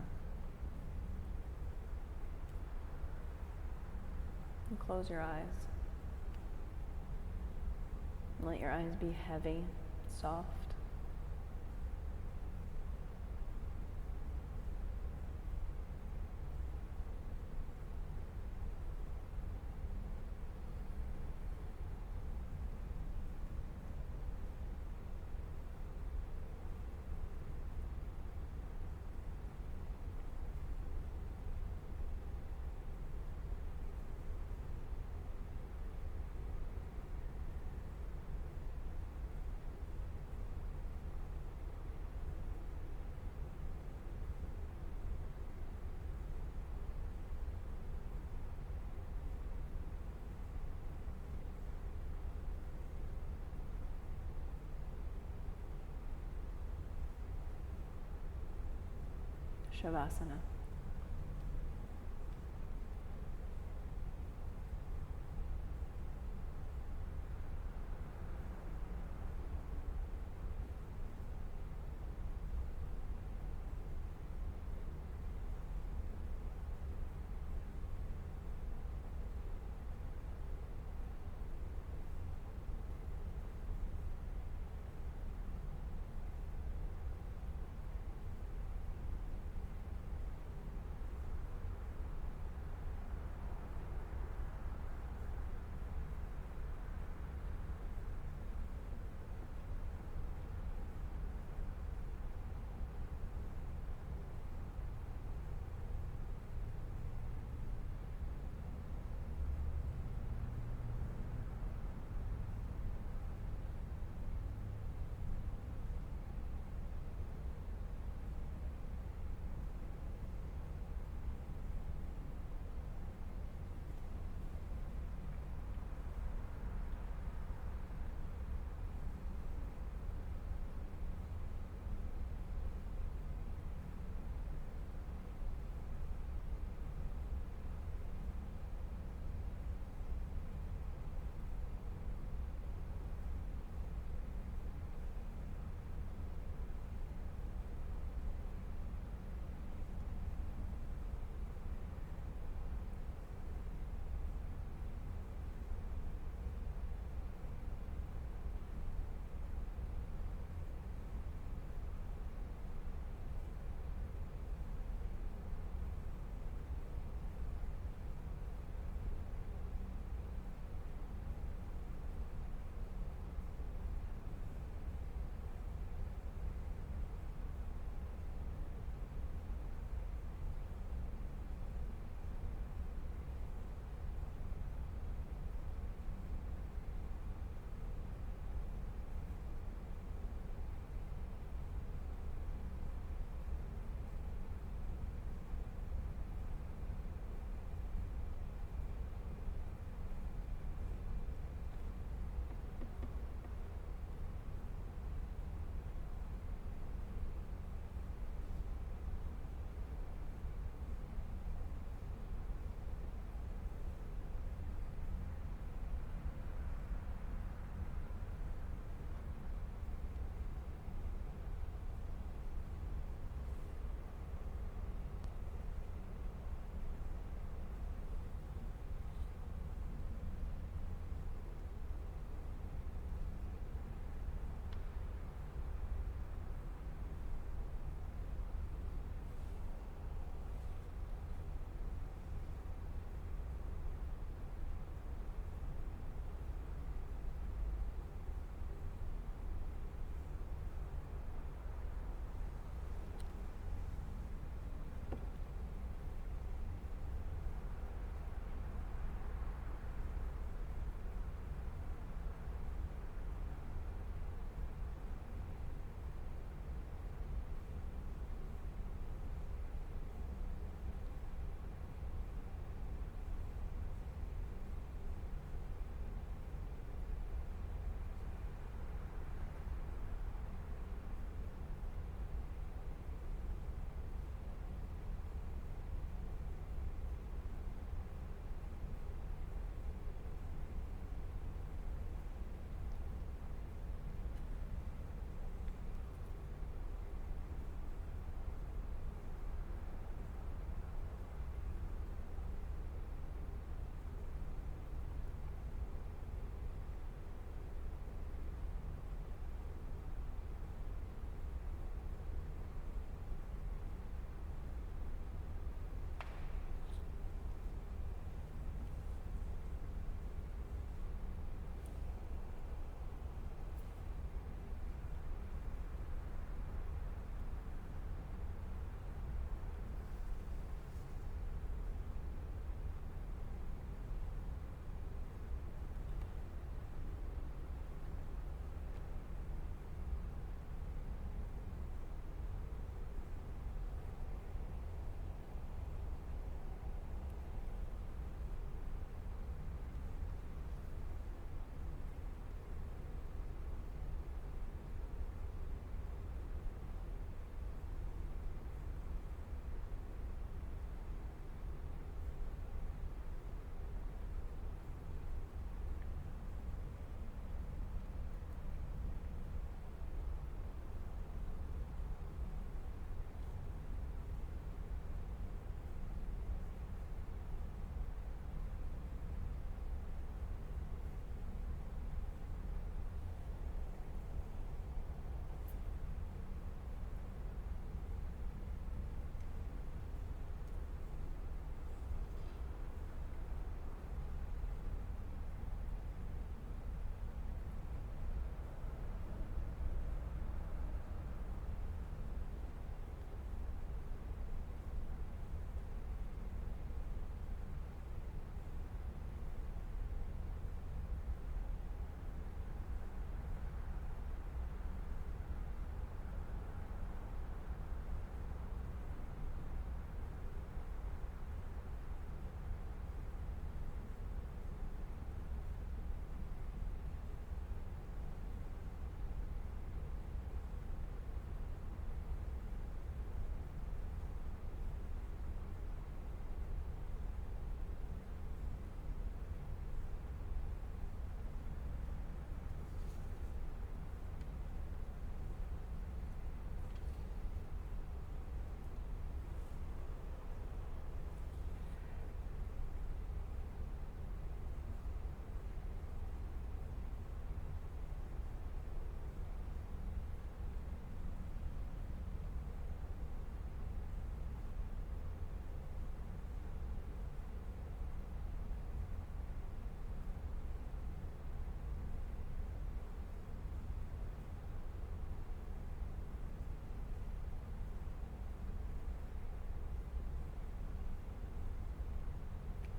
And close your eyes. And let your eyes be heavy, soft. Shavasana.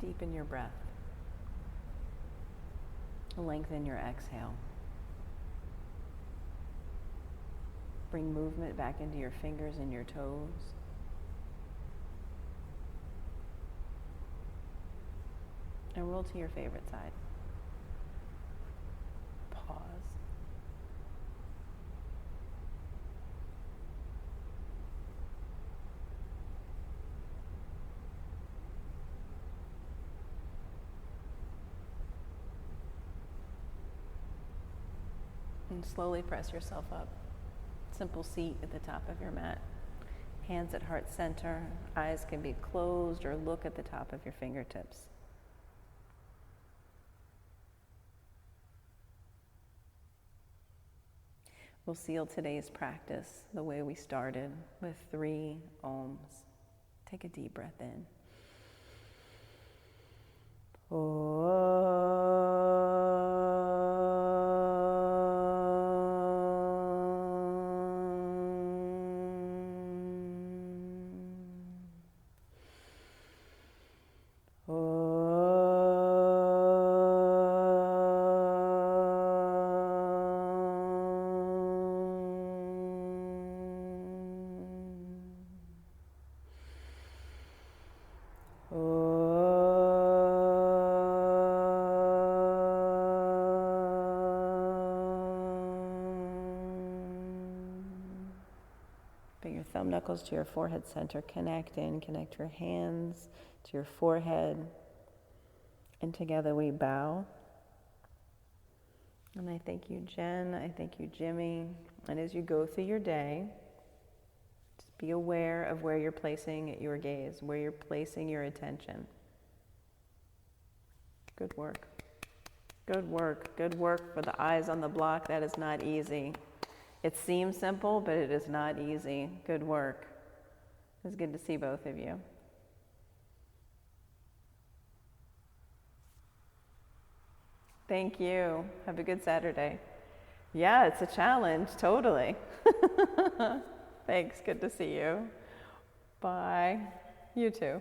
Deepen your breath. Lengthen your exhale. Bring movement back into your fingers and your toes. And roll to your favorite side. Pause. And slowly press yourself up. Simple seat at the top of your mat. Hands at heart center. Eyes can be closed or look at the top of your fingertips. We'll seal today's practice the way we started, with 3 ohms. Take a deep breath in. Bring your thumb knuckles to your forehead center. Connect your hands to your forehead. And together we bow. And I thank you, Jen. I thank you, Jimmy. And as you go through your day, just be aware of where you're placing your gaze, where you're placing your attention. Good work. Good work. Good work for the eyes on the block. That is not easy. It seems simple, but it is not easy. Good work. It's good to see both of you. Thank you. Have a good Saturday. Yeah, it's a challenge, totally. Thanks, good to see you. Bye. You too.